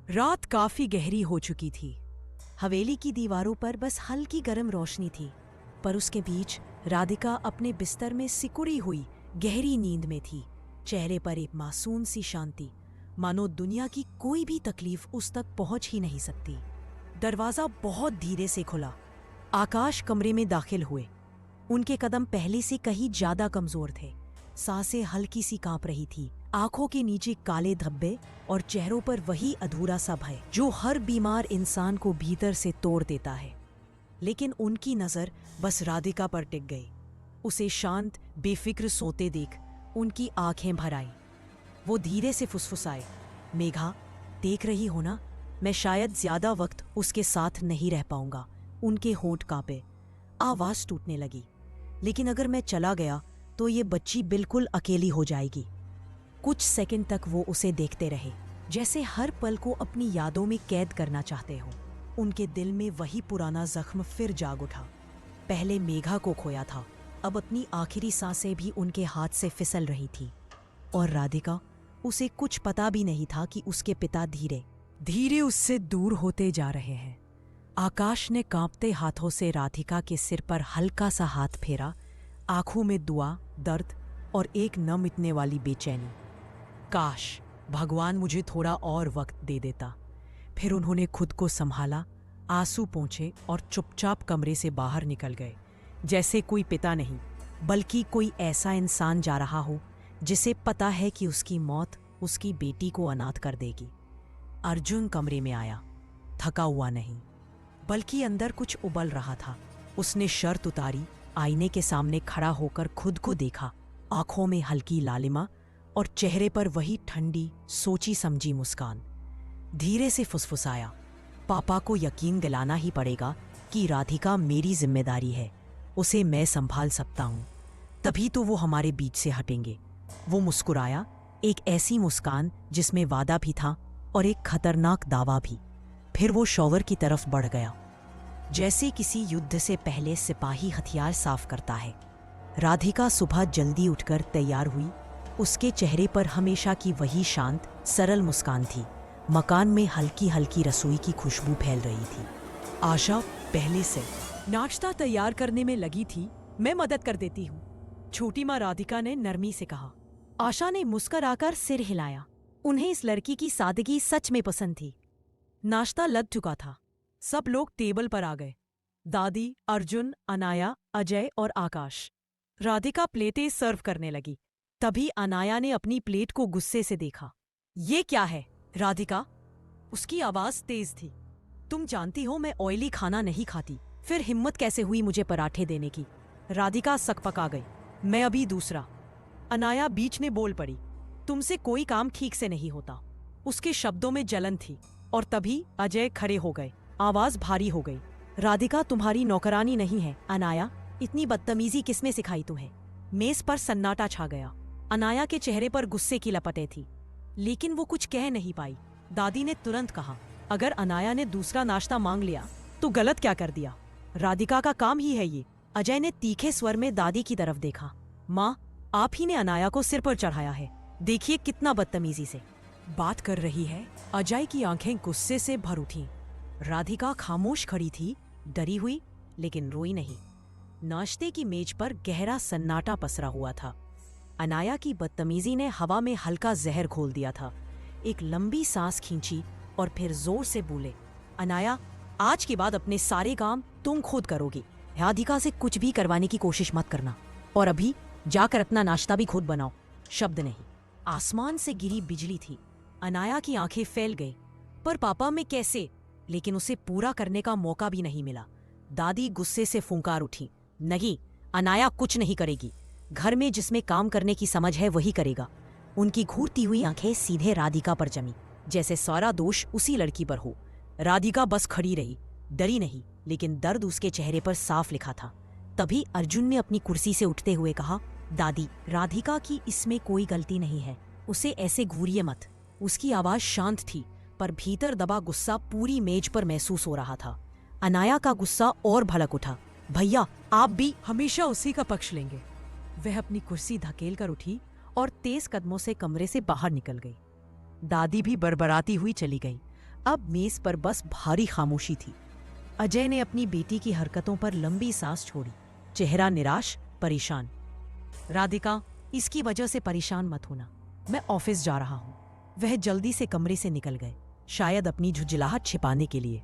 रात काफी गहरी हो चुकी थी। हवेली की दीवारों पर बस हल्की गर्म रोशनी थी, पर उसके बीच राधिका अपने बिस्तर में सिकुड़ी हुई गहरी नींद में थी। चेहरे पर एक मासूम सी शांति, मानो दुनिया की कोई भी तकलीफ उस तक पहुंच ही नहीं सकती। दरवाजा बहुत धीरे से खुला। आकाश कमरे में दाखिल हुए। उनके कदम पहले से कहीं ज्यादा कमजोर थे। सांसें हल्की सी कांप रही थी। आंखों के नीचे काले धब्बे और चेहरों पर वही अधूरा सा भय जो हर बीमार इंसान को भीतर से तोड़ देता है। लेकिन उनकी नजर बस राधिका पर टिक गई। उसे शांत बेफिक्र सोते देख उनकी आंखें भर आईं। वो धीरे से फुसफुसाए, मेघा, देख रही हो ना, मैं शायद ज्यादा वक्त उसके साथ नहीं रह पाऊंगा। उनके होंठ कांपे, आवाज टूटने लगी। लेकिन अगर मैं चला गया तो ये बच्ची बिल्कुल अकेली हो जाएगी। कुछ सेकंड तक वो उसे देखते रहे, जैसे हर पल को अपनी यादों में कैद करना चाहते हो। उनके दिल में वही पुराना जख्म फिर जाग उठा। पहले मेघा को खोया था, अब अपनी आखिरी सांसें भी उनके हाथ से फिसल रही थी। और राधिका, उसे कुछ पता भी नहीं था कि उसके पिता धीरे धीरे उससे दूर होते जा रहे हैं। आकाश ने कांपते हाथों से राधिका के सिर पर हल्का सा हाथ फेरा, आंखों में दुआ, दर्द और एक न मिटने वाली बेचैनी। काश भगवान मुझे थोड़ा और वक्त दे देता। फिर उन्होंने खुद को संभाला, आंसू पोंछे और चुपचाप कमरे से बाहर निकल गए, जैसे कोई पिता नहीं बल्कि कोई ऐसा इंसान जा रहा हो जिसे पता है कि उसकी मौत उसकी बेटी को अनाथ कर देगी। अर्जुन कमरे में आया, थका हुआ नहीं बल्कि अंदर कुछ उबल रहा था। उसने शर्ट उतारी, आईने के सामने खड़ा होकर खुद को देखा। आंखों में हल्की लालिमा और चेहरे पर वही ठंडी सोची समझी मुस्कान। धीरे से फुसफुसाया, पापा को यकीन दिलाना ही पड़ेगा कि राधिका मेरी जिम्मेदारी है, उसे मैं संभाल सकता हूं, तभी तो वो हमारे बीच से हटेंगे। वो मुस्कुराया, एक ऐसी मुस्कान जिसमें वादा भी था और एक खतरनाक दावा भी। फिर वो शॉवर की तरफ बढ़ गया, जैसे किसी युद्ध से पहले सिपाही हथियार साफ करता है। राधिका सुबह जल्दी उठकर तैयार हुई। उसके चेहरे पर हमेशा की वही शांत सरल मुस्कान थी। मकान में हल्की हल्की रसोई की खुशबू फैल रही थी। आशा पहले से नाश्ता तैयार करने में लगी थी, मैं मदद कर देती हूँ, छोटी माँ राधिका ने नरमी से कहा। आशा ने मुस्कुराकर सिर हिलाया। उन्हें इस लड़की की सादगी सच में पसंद थी। नाश्ता लग चुका था। सब लोग टेबल पर आ गए, दादी, अर्जुन, अनाया, अजय और आकाश। राधिका प्लेटें सर्व करने लगी। तभी अनाया ने अपनी प्लेट को गुस्से से देखा। ये क्या है राधिका? उसकी आवाज तेज थी। तुम जानती हो मैं ऑयली खाना नहीं खाती, फिर हिम्मत कैसे हुई मुझे पराठे देने की? राधिका सकपका गई। मैं अभी दूसरा। अनाया बीच में बोल पड़ी, तुमसे कोई काम ठीक से नहीं होता। उसके शब्दों में जलन थी। और तभी अजय खड़े हो गए, आवाज भारी हो गई। राधिका तुम्हारी नौकरानी नहीं है। अनाया, इतनी बदतमीजी किसने सिखाई तुम्हें? मेज पर सन्नाटा छा गया। अनाया के चेहरे पर गुस्से की लपटें थी, लेकिन वो कुछ कह नहीं पाई। दादी ने तुरंत कहा, अगर अनाया ने दूसरा नाश्ता मांग लिया तो गलत क्या कर दिया? राधिका का काम ही है ये। अजय ने तीखे स्वर में दादी की तरफ देखा। माँ, आप ही ने अनाया को सिर पर चढ़ाया है, देखिए कितना बदतमीजी से बात कर रही है। अजय की आंखें गुस्से से भर उठीं। राधिका खामोश खड़ी थी, डरी हुई लेकिन रोई नहीं। नाश्ते की मेज पर गहरा सन्नाटा पसरा हुआ था। अनाया की बदतमीजी ने हवा में हल्का जहर घोल दिया था। एक लंबी सांस खींची और फिर जोर से बोले, अनाया, आज के बाद अपने सारे काम तुम खुद करोगी। राधिका से कुछ भी करवाने की कोशिश मत करना, और अभी जाकर अपना नाश्ता भी खुद बनाओ। शब्द नहीं। आसमान से गिरी बिजली थी। अनाया की आंखें फैल गई। पर पापा, मैं कैसे? लेकिन उसे पूरा करने का मौका भी नहीं मिला। दादी गुस्से से फुंकार उठी, नहीं, अनाया कुछ नहीं करेगी। घर में जिसमें काम करने की समझ है वही करेगा। उनकी घूरती हुई आंखें सीधे राधिका पर जमी, जैसे सारा दोष उसी लड़की पर हो। राधिका बस खड़ी रही, डरी नहीं, लेकिन दर्द उसके चेहरे पर साफ लिखा था। तभी अर्जुन ने अपनी कुर्सी से उठते हुए कहा, दादी, राधिका की इसमें कोई गलती नहीं है, उसे ऐसे घूरिए मत। उसकी आवाज शांत थी, पर भीतर दबा गुस्सा पूरी मेज पर महसूस हो रहा था। अनाया का गुस्सा और भड़क उठा, भैया, आप भी हमेशा उसी का पक्ष लेंगे। वह अपनी कुर्सी धकेल कर उठी और तेज कदमों से कमरे से बाहर निकल गई। दादी भी बड़बड़ाती हुई चली गई। अब मेज पर बस भारी खामोशी थी। अजय ने अपनी बेटी की हरकतों पर लंबी सांस छोड़ी, चेहरा निराश, परेशान। राधिका, इसकी वजह से परेशान मत होना, मैं ऑफिस जा रहा हूं। वह जल्दी से कमरे से निकल गए, शायद अपनी झुंझलाहट छिपाने के लिए।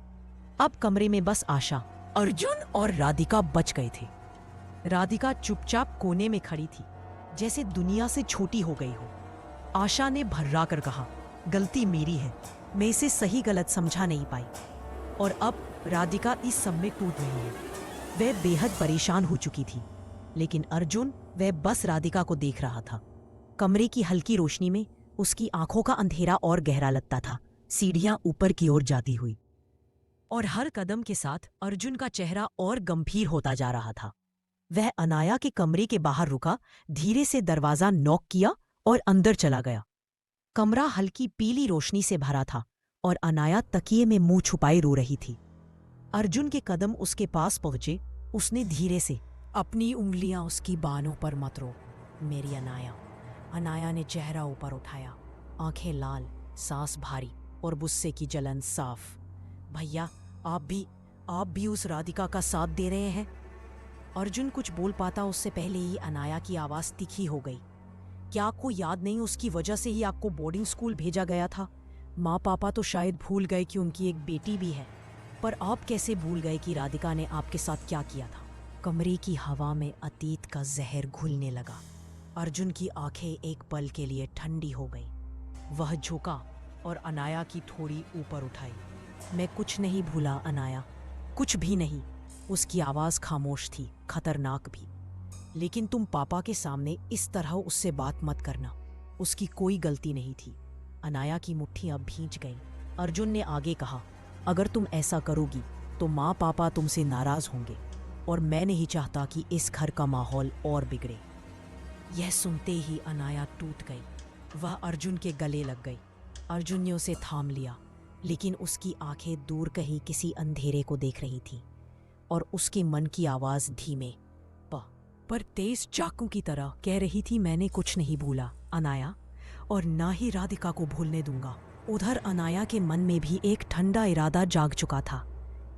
अब कमरे में बस आशा, अर्जुन और राधिका बच गए थे। राधिका चुपचाप कोने में खड़ी थी, जैसे दुनिया से छोटी हो गई हो। आशा ने भर्रा कर कहा, गलती मेरी है, मैं इसे सही गलत समझा नहीं पाई। और अब राधिका इस सब में टूट रही है। वह बेहद परेशान हो चुकी थी, लेकिन अर्जुन, वह बस राधिका को देख रहा था। कमरे की हल्की रोशनी में उसकी आंखों का अंधेरा और गहरा लगता था, सीढ़ियां ऊपर की ओर जाती हुई। और हर कदम के साथ अर्जुन का चेहरा और गंभीर होता जा रहा था। वह अनाया के कमरे के बाहर रुका, धीरे से दरवाजा नॉक किया और अंदर चला गया। कमरा हल्की पीली रोशनी से भरा था और अनाया तकिए में मुंह छुपाए रो रही थी। अर्जुन के कदम उसके पास पहुंचे। उसने धीरे से, अपनी उंगलियां उसकी बाहों पर मत रो मेरी अनाया। अनाया ने चेहरा ऊपर उठाया, आंखें लाल, सांस भारी और गुस्से की जलन साफ। भैया, आप भी उस राधिका का साथ दे रहे हैं? अर्जुन कुछ बोल पाता उससे पहले ही अनाया की आवाज तीखी हो गई। क्या आपको याद नहीं, उसकी वजह से ही आपको बोर्डिंग स्कूल भेजा गया था? माँ पापा तो शायद भूल गए कि उनकी एक बेटी भी है, पर आप कैसे भूल गए कि राधिका ने आपके साथ क्या किया था? कमरे की हवा में अतीत का जहर घुलने लगा। अर्जुन की आंखें एक पल के लिए ठंडी हो गई। वह झुका और अनाया की थोड़ी ऊपर उठाई। मैं कुछ नहीं भूला अनाया, कुछ भी नहीं। उसकी आवाज खामोश थी, खतरनाक भी। लेकिन तुम पापा के सामने इस तरह उससे बात मत करना, उसकी कोई गलती नहीं थी। अनाया की मुट्ठी अब भींच गई। अर्जुन ने आगे कहा, अगर तुम ऐसा करोगी तो माँ पापा तुमसे नाराज होंगे और मैं नहीं चाहता कि इस घर का माहौल और बिगड़े। यह सुनते ही अनाया टूट गई। वह अर्जुन के गले लग गई। अर्जुन ने उसे थाम लिया, लेकिन उसकी आंखें दूर कहीं किसी अंधेरे को देख रही थीं और उसके मन की आवाज धीमे पर तेज चाकू की तरह कह रही थी, मैंने कुछ नहीं भूला अनाया, और ना ही राधिका को भूलने दूंगा। उधर अनाया के मन में भी एक ठंडा इरादा जाग चुका था।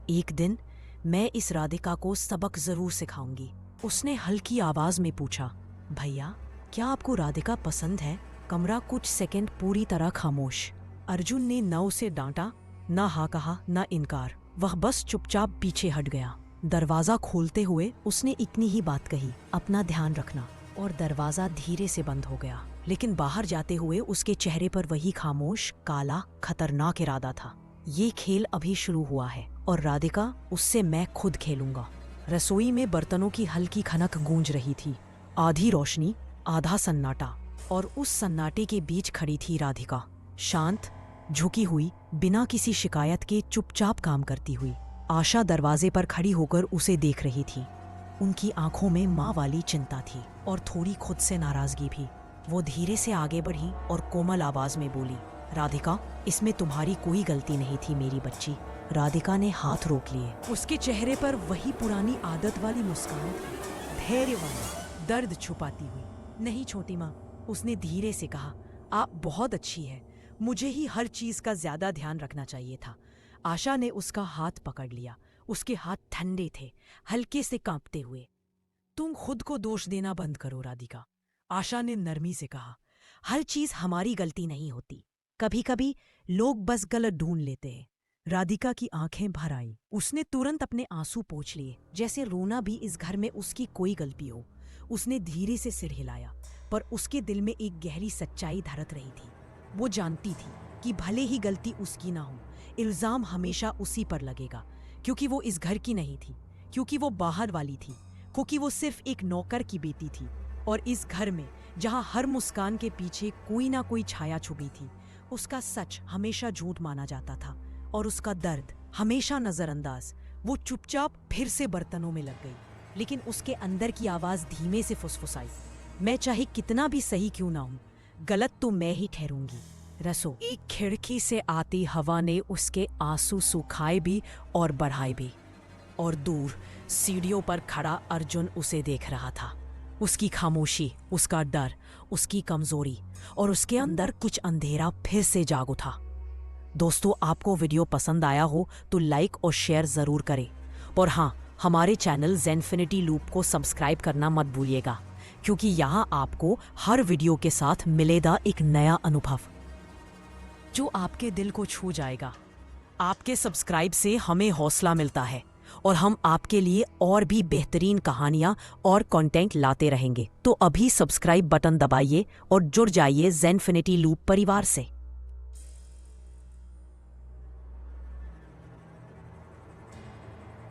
एक दिन मैं इस राधिका को सबक जरूर सिखाऊंगी। उसने हल्की आवाज में पूछा, भैया, क्या आपको राधिका पसंद है? कमरा कुछ सेकंड पूरी तरह खामोश। अर्जुन ने न उसे डांटा, न हाँ कहा, न इनकार। वह बस चुपचाप पीछे हट गया। दरवाजा खोलते हुए उसने इतनी ही बात कही, अपना ध्यान रखना, और दरवाजा धीरे से बंद हो गया। लेकिन बाहर जाते हुए उसके चेहरे पर वही खामोश, काला, खतरनाक इरादा था। ये खेल अभी शुरू हुआ है और राधिका, उससे मैं खुद खेलूंगा। रसोई में बर्तनों की हल्की खनक गूंज रही थी। आधी रोशनी, आधा सन्नाटा, और उस सन्नाटे के बीच खड़ी थी राधिका, शांत, झुकी हुई, बिना किसी शिकायत के चुपचाप काम करती हुई। आशा दरवाजे पर खड़ी होकर उसे देख रही थी। उनकी आंखों में माँ वाली चिंता थी और थोड़ी खुद से नाराजगी भी। वो धीरे से आगे बढ़ी और कोमल आवाज में बोली, राधिका, इसमें तुम्हारी कोई गलती नहीं थी मेरी बच्ची। राधिका ने हाथ रोक लिए। उसके चेहरे पर वही पुरानी आदत वाली मुस्कान थी, धैर्य वाली, दर्द छुपाती हुई। नहीं छोटी माँ, उसने धीरे से कहा, आप बहुत अच्छी है, मुझे ही हर चीज का ज्यादा ध्यान रखना चाहिए था। आशा ने उसका हाथ पकड़ लिया। उसके हाथ ठंडे थे, हल्के से कांपते हुए। तुम खुद को दोष देना बंद करो राधिका, आशा ने नरमी से कहा। हर चीज हमारी गलती नहीं होती, कभी कभी लोग बस गलत ढूंढ लेते हैं। राधिका की आंखें भर आईं। उसने तुरंत अपने आंसू पोंछ लिए, जैसे रोना भी इस घर में उसकी कोई गलती हो। उसने धीरे से सिर हिलाया, पर उसके दिल में एक गहरी सच्चाई धड़क रही थी। वो जानती थी कि भले ही गलती उसकी ना हो, इल्जाम हमेशा उसी पर लगेगा, क्योंकि वो इस घर की नहीं थी, क्योंकि वो बाहर वाली थी, क्योंकि वो सिर्फ एक नौकर की बेटी थी। और इस घर में, जहां हर मुस्कान के पीछे कोई ना कोई छाया छुपी थी, उसका सच हमेशा झूठ माना जाता था और उसका दर्द हमेशा नजरअंदाज। वो चुपचाप फिर से बर्तनों में लग गई, लेकिन उसके अंदर की आवाज धीमे से फुसफुसाई, मैं चाहे कितना भी सही क्यों ना हूं, गलत तो मैं ही ठहरूंगी। रसोई खिड़की से आती हवा ने उसके आंसू सुखाए भी और बढ़ाए भी। और दूर सीढ़ियों पर खड़ा अर्जुन उसे देख रहा था। उसकी खामोशी, उसका डर, उसकी कमजोरी, और उसके अंदर कुछ अंधेरा फिर से जाग उठा। दोस्तों, आपको वीडियो पसंद आया हो तो लाइक और शेयर ज़रूर करें। और हाँ, हमारे चैनल ज़ेनफिनिटी लूप को सब्सक्राइब करना मत भूलिएगा, क्योंकि यहाँ आपको हर वीडियो के साथ मिलेगा एक नया अनुभव जो आपके दिल को छू जाएगा। आपके सब्सक्राइब से हमें हौसला मिलता है और हम आपके लिए और भी बेहतरीन कहानियाँ और कंटेंट लाते रहेंगे। तो अभी सब्सक्राइब बटन दबाइए और जुड़ जाइए ज़ेनफिनिटी लूप परिवार से।